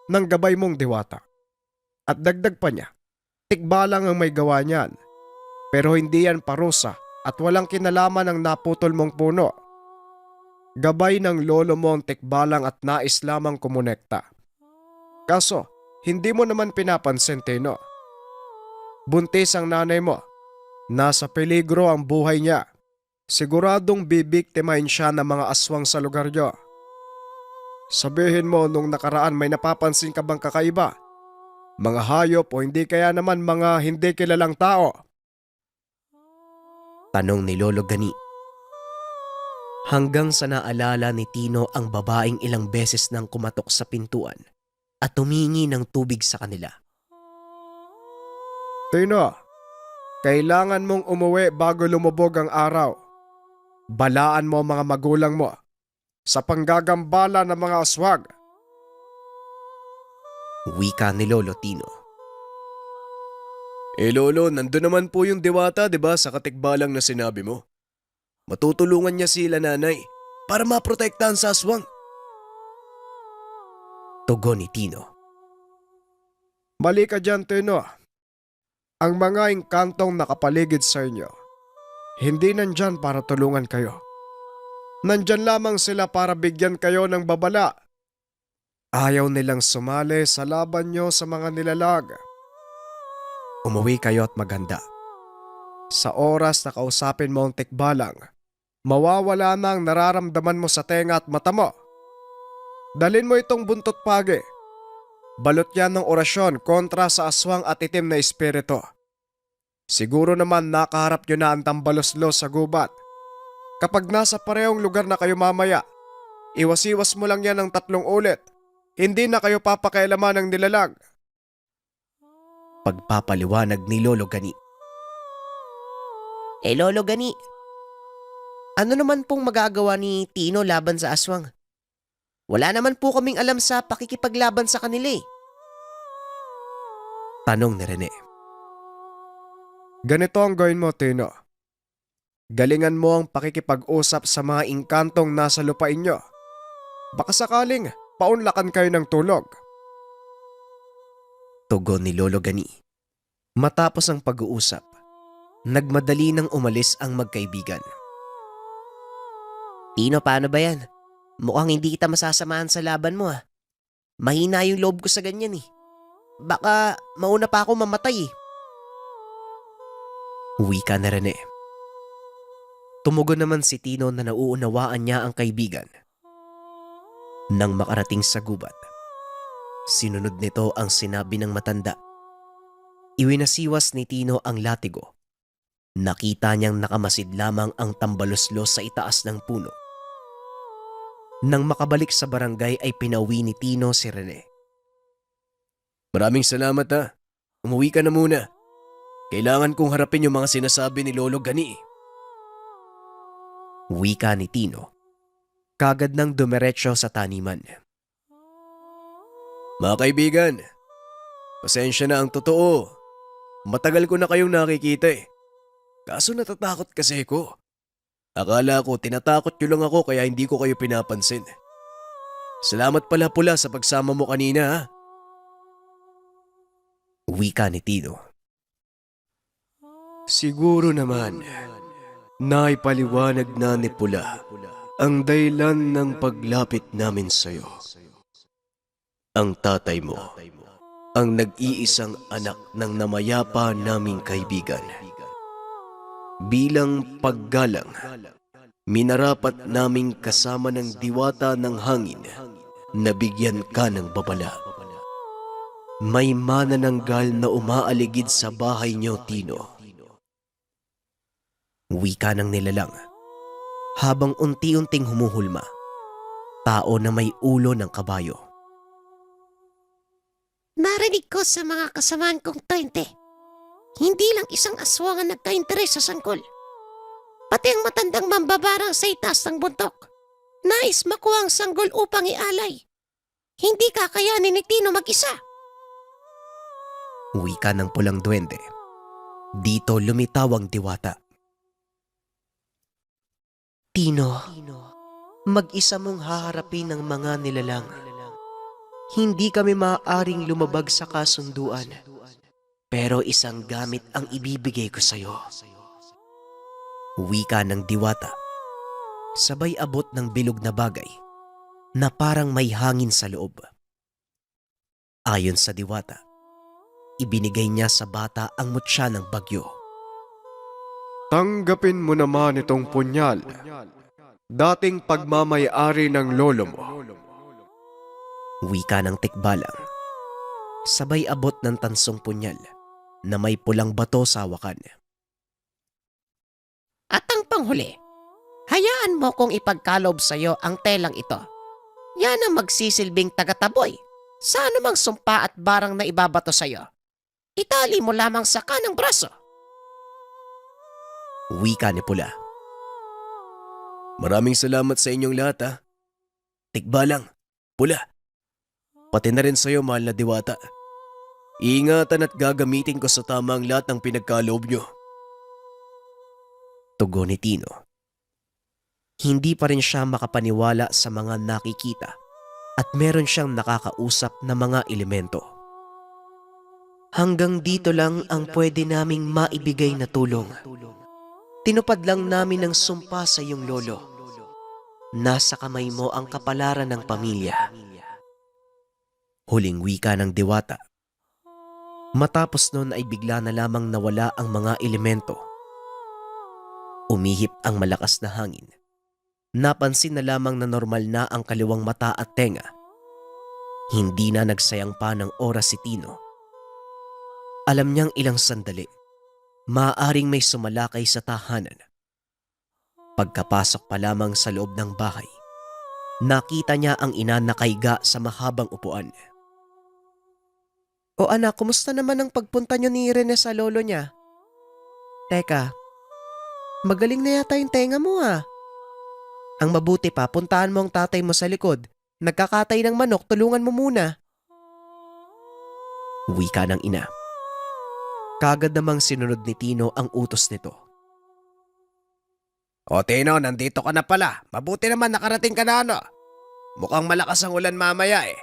ng gabay mong diwata. At dagdag pa niya, tikbalang ang may gawa niyan. Pero hindi yan parusa at walang kinalaman ang naputol mong puno. Gabay ng lolo mo ang tikbalang at nais lamang kumonekta Kaso, hindi mo naman pinapansin, Tino. Buntis ang nanay mo. Nasa peligro ang buhay niya. Siguradong bibiktimahin siya ng mga aswang sa lugar niyo. Sabihin mo nung nakaraan may napapansin ka bang kakaiba? Mga hayop o hindi kaya naman mga hindi kilalang tao? Tanong ni Lolo Gani. Hanggang sa naalala ni Tino ang babaeng ilang beses nang kumatok sa pintuan at tumingi ng tubig sa kanila. Tino, kailangan mong umuwi bago lumubog ang araw. Balaan mo ang mga magulang mo sa panggagambala ng mga aswag. Wika ni Lolo Tino. Lolo, nandun naman po yung diwata, di ba, sa katikbalang na sinabi mo. Matutulungan niya sila nanay para maprotektahan sa aswang. Tugon ni Tino. Mali ka dyan, Tino. Ang mga engkantong nakapaligid sa inyo, hindi nandyan para tulungan kayo. Nandyan lamang sila para bigyan kayo ng babala. Ayaw nilang sumali sa laban nyo sa mga nilalag. Umuwi kayo at maganda. Sa oras na kausapin mo ang tikbalang, mawawala na ang nararamdaman mo sa tenga at mata mo. Dalin mo itong buntot pagi. Balot yan ng orasyon kontra sa aswang at itim na espiritu. Siguro naman nakaharap nyo na ang tambaloslos sa gubat. Kapag nasa parehong lugar na kayo mamaya, iwas-iwas mo lang yan ng 3 ulit. Hindi na kayo papakailaman ng nilalag. Pagpapaliwanag ni Lolo Gani. Lolo Gani, ano naman pong magagawa ni Tino laban sa aswang? Wala naman po kaming alam sa pakikipaglaban sa kanila eh. Tanong ni Rene. Ganito ang gawin mo, Tino. Galingan mo ang pakikipag-usap sa mga engkantong nasa lupain nyo. Baka sakaling paunlakan kayo ng tulog. Tugon ni Lolo Gani. Matapos ang pag-uusap, nagmadali nang umalis ang magkaibigan. Tino, paano ba yan? Mukhang hindi kita masasamahan sa laban mo ah. Mahina yung loob ko sa ganyan eh. Baka mauna pa ako mamatay eh. Wika na Rene. Tumugon naman si Tino na nauunawaan niya ang kaibigan. Nang makarating sa gubat, sinunod nito ang sinabi ng matanda. Iwinasiwas ni Tino ang latigo. Nakita niyang nakamasid lamang ang tambaloslos sa itaas ng puno. Nang makabalik sa barangay ay pinauwi ni Tino si Rene. Maraming salamat ha. Umuwi ka na muna. Kailangan kong harapin yung mga sinasabi ni Lolo Gani. Wika ni Tino. Kagad nang dumiretso sa taniman. Mga kaibigan, pasensya na ang totoo. Matagal ko na kayong nakikita eh. Kaso natatakot kasi ko. Akala ko tinatakot nyo lang ako kaya hindi ko kayo pinapansin. Salamat pala pula sa pagsama mo kanina ha. Wika ni Tino. Siguro naman, naipaliwanag na ni Pula ang dahilan ng paglapit namin sa'yo. Ang tatay mo, ang nag-iisang anak ng namayapa naming kaibigan. Bilang paggalang, minarapat naming kasama ng diwata ng hangin na bigyan ka ng babala. May manananggal na umaaligid sa bahay niyo, Tino. Wika ng nilalang. Habang unti-unting humuhulma, tao na may ulo ng kabayo. Narinig ko sa mga kasamaan kong 20. Hindi lang isang aswang ang nagka-interes sa sangkol. Pati ang matandang mambabarang sa itaas ng buntok. Nais makuha ang sanggol upang ialay. Hindi kakayanin ni Tino mag-isa. Wika ng pulang duwende. Dito lumitaw ang diwata. Tino, mag-isa mong haharapin ang mga nilalang. Hindi kami maaaring lumabag sa kasunduan. Pero isang gamit ang ibibigay ko sa iyo. Wika ng diwata. Sabay abot ng bilog na bagay na parang may hangin sa loob. Ayon sa diwata, ibinigay niya sa bata ang mutya ng bagyo. Tanggapin mo naman itong punyal, dating pagmamay-ari ng lolo mo. Wika ng tikbalang. Sabay abot ng tansong punyal na may pulang bato sa hawakan. At ang panghuli, hayaan mo kong ipagkalob sa iyo ang telang ito. Yan ang magsisilbing tagataboy sa anumang sumpa at barang na ibabato sa iyo. Itali mo lamang sa kanang braso. Wika ni Pula. Maraming salamat sa inyong lahat ha. Tikbalang, Pula. Pati na rin sa iyo, mahal na diwata. Iingatan at gagamitin ko sa tama ang lahat ng pinagkaloob nyo. Tugon ni Tino. Hindi pa rin siya makapaniwala sa mga nakikita at meron siyang nakakausap na mga elemento. Hanggang dito lang ang pwede naming maibigay na tulong. Tinupad lang namin ang sumpa sa iyong lolo. Nasa kamay mo ang kapalaran ng pamilya. Huling wika ng diwata. Matapos nun ay bigla na lamang nawala ang mga elemento. Umihip ang malakas na hangin. Napansin na lamang na normal na ang kaliwang mata at tenga. Hindi na nagsayang pa ng oras si Tino. Alam niyang ilang sandali, maaaring may sumalakay sa tahanan. Pagkapasok pa lamang sa loob ng bahay, nakita niya ang ina nakaiga sa mahabang upuan. O anak, kumusta naman ang pagpunta niyo ni Rene sa lolo niya? Teka, magaling na yata yung tenga mo ah. Ang mabuti pa, puntahan mo ang tatay mo sa likod. Nagkakatay ng manok, tulungan mo muna. Wika ng ina. Kagad namang sinunod ni Tino ang utos nito. O Tino, nandito ka na pala. Mabuti naman nakarating ka na ano. Mukhang malakas ang ulan mamaya eh.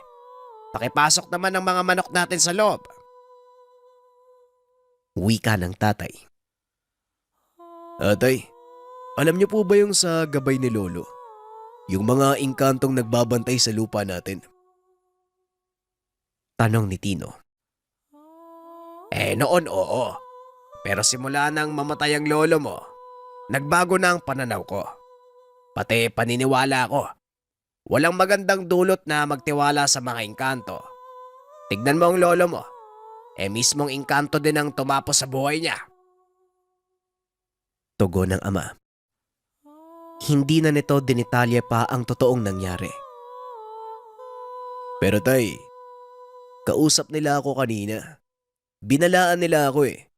Pakipasok naman ang mga manok natin sa loob. Wika ng tatay. Atay, alam niyo po ba yung sa gabay ni Lolo? Yung mga inkantong nagbabantay sa lupa natin? Tanong ni Tino. Noon oo. Pero simula nang mamatay ang lolo mo, nagbago na ang pananaw ko. Pati paniniwala ko. Walang magandang dulot na magtiwala sa mga engkanto. Tignan mo ang lolo mo. Mismong engkanto din ang tumapos sa buhay niya. Tugon ng ama. Hindi na nito dinitalye pa ang totoong nangyari. Pero tay, kausap nila ako kanina. Binalaan nila ako eh.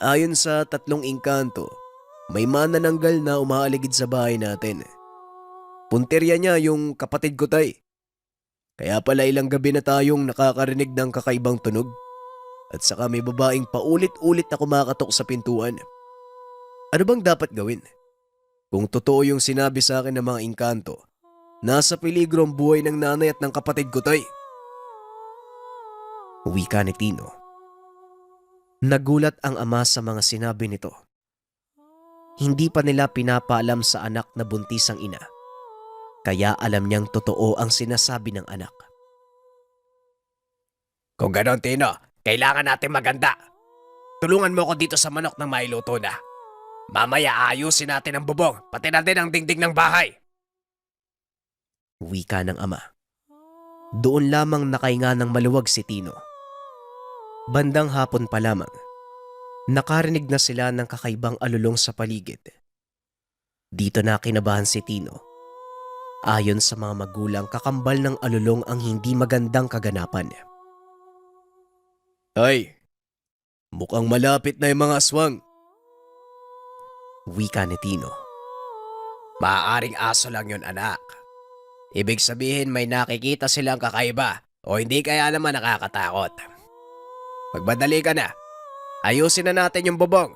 Ayon sa 3 engkanto, may manananggal na umaaligid sa bahay natin. Punterya niya yung kapatid ko tay. Kaya pala ilang gabi na tayong nakakarinig ng kakaibang tunog. At saka may babaeng paulit-ulit na kumakatok sa pintuan. Ano bang dapat gawin? Kung totoo yung sinabi sa akin ng mga engkanto, nasa peligro ang buhay ng nanay at ng kapatid ko tay. Wika ni Tino. Nagulat ang ama sa mga sinabi nito. Hindi pa nila pinapaalam sa anak na buntis ang ina. Kaya alam niyang totoo ang sinasabi ng anak. Kung ganon Tino, kailangan natin maganda. Tulungan mo ko dito sa manok ng mailuto na. Mamaya ayusin natin ang bubong, pati na din ang dingding ng bahay. Wika ng ama. Doon lamang nakahinga ng maluwag si Tino. Bandang hapon pa lamang, nakarinig na sila ng kakaibang alulong sa paligid. Dito na kinabahan si Tino. Ayon sa mga magulang, kakambal ng alulong ang hindi magandang kaganapan. Ay, mukhang malapit na yung mga aswang. Wika ni Tino. Maaaring aso lang yun anak. Ibig sabihin may nakikita silang kakaiba o hindi kaya naman nakakatakot. Magmadali ka na. Ayusin na natin yung bubong.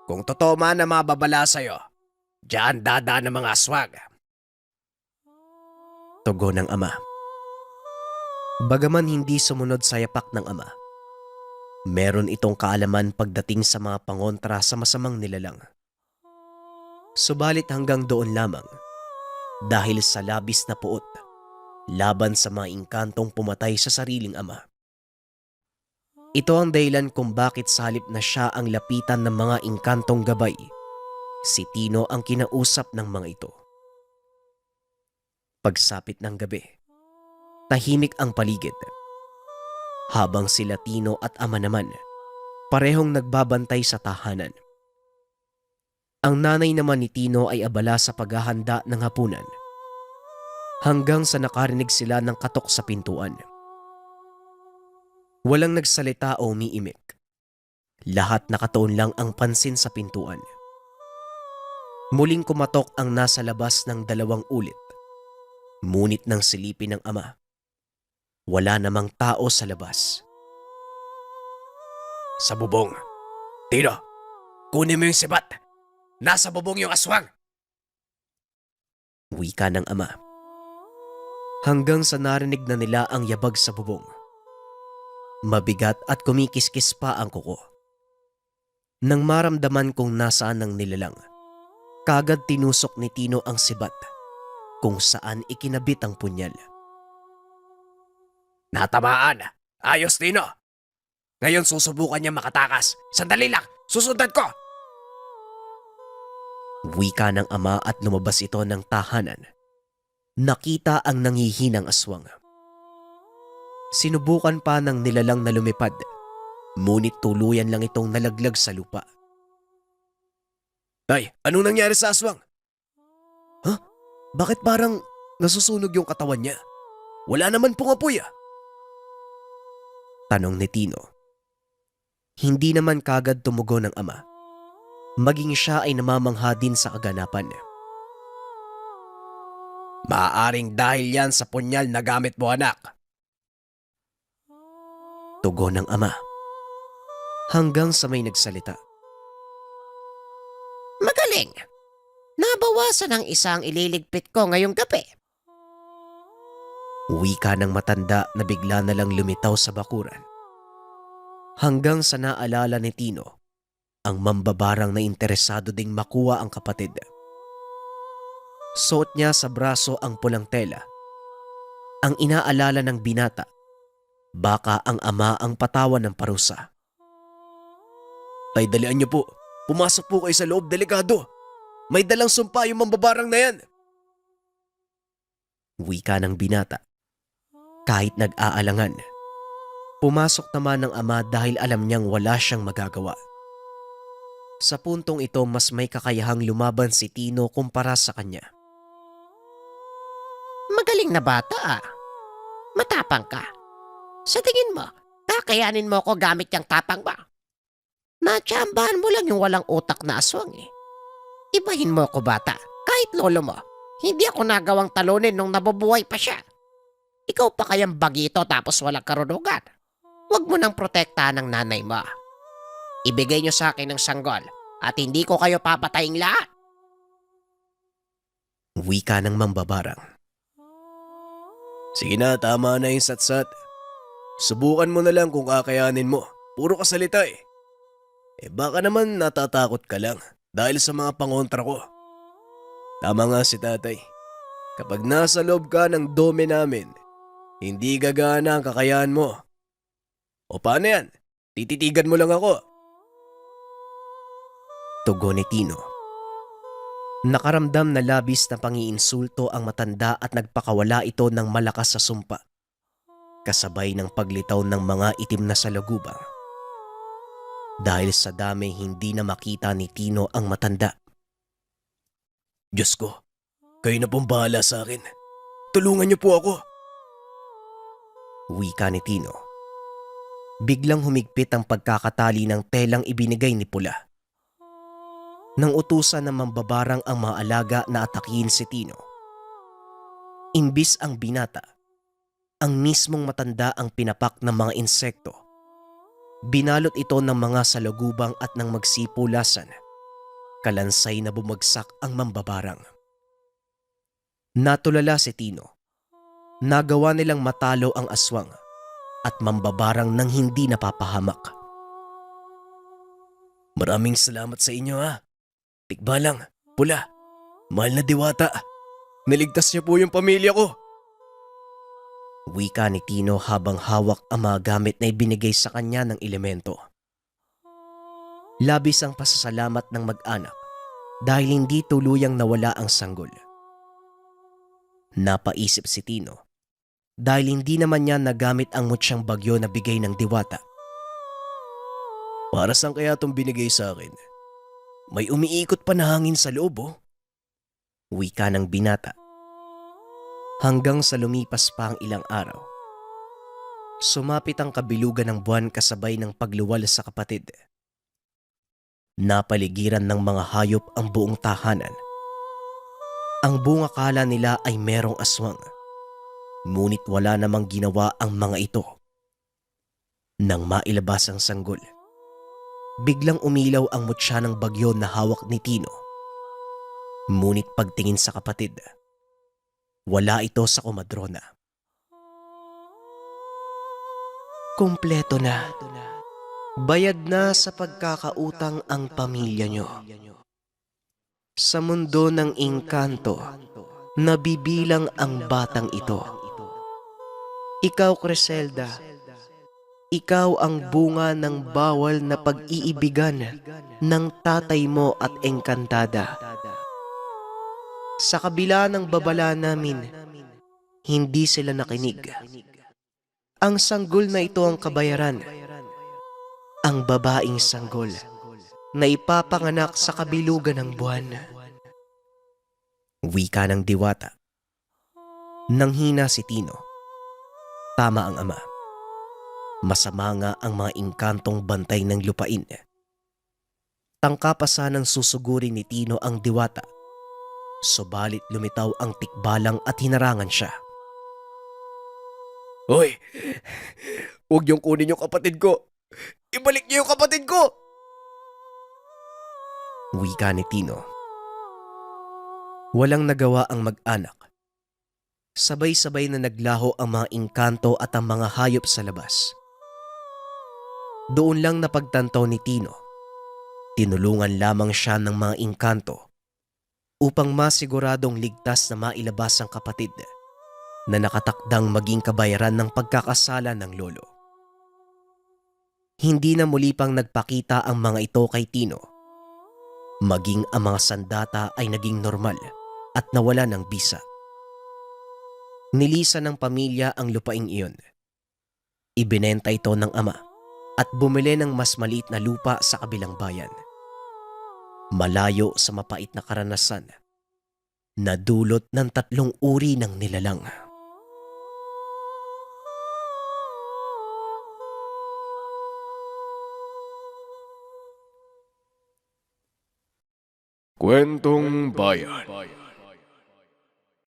Kung totoo man na mababala sa'yo, diyan dadaan ng mga aswang. Tugon ng ama. Bagaman hindi sumunod sa yapak ng ama, meron itong kaalaman pagdating sa mga pangontra sa masamang nilalang. Subalit hanggang doon lamang, dahil sa labis na puot, laban sa mga engkantong pumatay sa sariling ama. Ito ang dahilan kung bakit sa halip na siya ang lapitan ng mga inkantong gabay, si Tino ang kinausap ng mga ito. Pagsapit ng gabi, tahimik ang paligid. Habang sila Tino at ama naman, parehong nagbabantay sa tahanan. Ang nanay naman ni Tino ay abala sa paghahanda ng hapunan. Hanggang sa nakarinig sila ng katok sa pintuan. Walang nagsalita o umiimik. Lahat nakatuon lang ang pansin sa pintuan. Muling kumatok ang nasa labas ng 2 ulit. Ngunit nang silipin ng ama, wala namang tao sa labas. Sa bubong. Tino, kunin mo yung sibat. Nasa bubong yung aswang. Wika ng ama. Hanggang sa narinig na nila ang yabag sa bubong. Mabigat at kumikiskis pa ang kuko. Nang maramdaman kung nasaan ang nilalang, kagad tinusok ni Tino ang sibat kung saan ikinabit ang punyal. Natamaan. Ayos, Tino. Ngayon susubukan niya makatakas. Sandali lang. Susundan ko. Wika ng ama at lumabas ito ng tahanan. Nakita ang nanghihinang aswang. Sinubukan pa ng nilalang na lumipad, ngunit tuluyan lang itong nalaglag sa lupa. Tay, anong nangyari sa aswang? Bakit parang nasusunog yung katawan niya? Wala naman pong apoy ah. Tanong ni Tino. Hindi naman kagad tumugon ng ama. Maging siya ay namamangha din sa kaganapan. Maaaring dahil yan sa punyal na gamit mo, anak. Tugon ng ama. Hanggang sa may nagsalita. Magaling! Nabawasan ang isang ililigpit ko ngayong gabi. Wika ng matanda na bigla na lang lumitaw sa bakuran. Hanggang sa naalala ni Tino, ang mambabarang na interesado ding makuha ang kapatid. Suot niya sa braso ang pulang tela. Ang inaalala ng binata, baka ang ama ang patawan ng parusa. Tay, dalian niyo po. Pumasok po kayo sa loob, delikado. May dalang sumpa yung mambabarang na yan. Wika ng binata. Kahit nag-aalangan, pumasok naman ng ama dahil alam niyang wala siyang magagawa. Sa puntong ito, mas may kakayahang lumaban si Tino kumpara sa kanya. Magaling na bata ah. Matapang ka. Sa tingin mo, kakayanin mo ako gamit yung tapang ba? Natsambahan mo lang yung walang utak na aswang eh. Ibahin mo ako bata, kahit lolo mo. Hindi ako nagawang talunin nung nabubuhay pa siya. Ikaw pa kayang bagito tapos walang karunungan. Huwag mo nang protektahan ng nanay mo. Ibigay niyo sa akin ng sanggol at hindi ko kayo papatayin lahat. Wika ng mambabarang. Sige na, tama na yung satsat. Subukan mo na lang kung kakayanin mo. Puro ka salita eh. Baka naman natatakot ka lang dahil sa mga pangontra ko. Tama nga si tatay. Kapag nasa loob ka ng dome namin, hindi gagana ang kakayahan mo. O paano yan? Tititigan mo lang ako. Tugon ni Tino. Nakaramdam na labis na pangiinsulto ang matanda at nagpakawala ito ng malakas sa sumpa. Kasabay ng paglitaw ng mga itim na salagubang. Dahil sa dami hindi na makita ni Tino ang matanda. Diyos ko, kayo na pong bahala sa akin. Tulungan niyo po ako. Wika ni Tino. Biglang humigpit ang pagkakatali ng telang ibinigay ni Pula. Nang utusan ng mambabarang ang mga alaga na atakihin si Tino. Imbis ang binata, ang mismong matanda ang pinapak ng mga insekto. Binalot ito ng mga salagubang at nang magsipulasan, kalansay na bumagsak ang mambabarang. Natulala si Tino. Nagawa nilang matalo ang aswang at mambabarang nang hindi napapahamak. Maraming salamat sa inyo ha. Tikbalang, Pula, mahal na diwata. Niligtas niyo po yung pamilya ko. Wika ni Tino habang hawak ang mga gamit na ibinigay sa kanya ng elemento. Labis ang pasasalamat ng mag-anak dahil hindi tuluyang nawala ang sanggol. Napaisip si Tino dahil hindi naman niya nagamit ang mutsyang bagyo na bigay ng diwata. Para saan kaya itong binigay sa akin? May umiikot pa na hangin sa loob, oh. Wika ng binata. Hanggang sa lumipas pa ang ilang araw. Sumapit ang kabilugan ng buwan kasabay ng pagluwal sa kapatid. Napaligiran ng mga hayop ang buong tahanan. Ang buong akala nila ay merong aswang. Ngunit wala namang ginawa ang mga ito. Nang mailabas ang sanggol, biglang umilaw ang mutya ng bagyo na hawak ni Tino. Ngunit pagtingin sa kapatid, wala ito sa komadrona. Kumpleto na. Bayad na sa pagkakautang ang pamilya nyo. Sa mundo ng engkanto, nabibilang ang batang ito. Ikaw, Criselda, ikaw ang bunga ng bawal na pag-iibigan ng tatay mo at engkantada. Sa kabila ng babala namin, hindi sila nakinig. Ang sanggol na ito ang kabayaran. Ang babaeng sanggol na ipapanganak sa kabilugan ng buwan. Wika ng diwata. Nanghina si Tino. Tama ang ama. Masama nga ang mga engkantong bantay ng lupain. Tangka pa sanang susugurin ni Tino ang diwata. Subalit lumitaw ang tikbalang at hinarangan siya. Hoy! Huwag niyong kunin yung kapatid ko! Ibalik niyo yung kapatid ko! Wika ni Tino. Walang nagawa ang mag-anak. Sabay-sabay na naglaho ang mga engkanto at ang mga hayop sa labas. Doon lang napagtanto ni Tino. Tinulungan lamang siya ng mga engkanto upang masiguradong ligtas na mailabas ang kapatid na nakatakdang maging kabayaran ng pagkakasala ng lolo. Hindi na muli pang nagpakita ang mga ito kay Tino. Maging ang mga sandata ay naging normal at nawala ng bisa. Nilisan ng pamilya ang lupaing iyon. Ibinenta ito ng ama at bumili ng mas maliit na lupa sa kabilang bayan. Malayo sa mapait na karanasan na dulot ng 3 uri ng nilalang. Kwentong Bayan.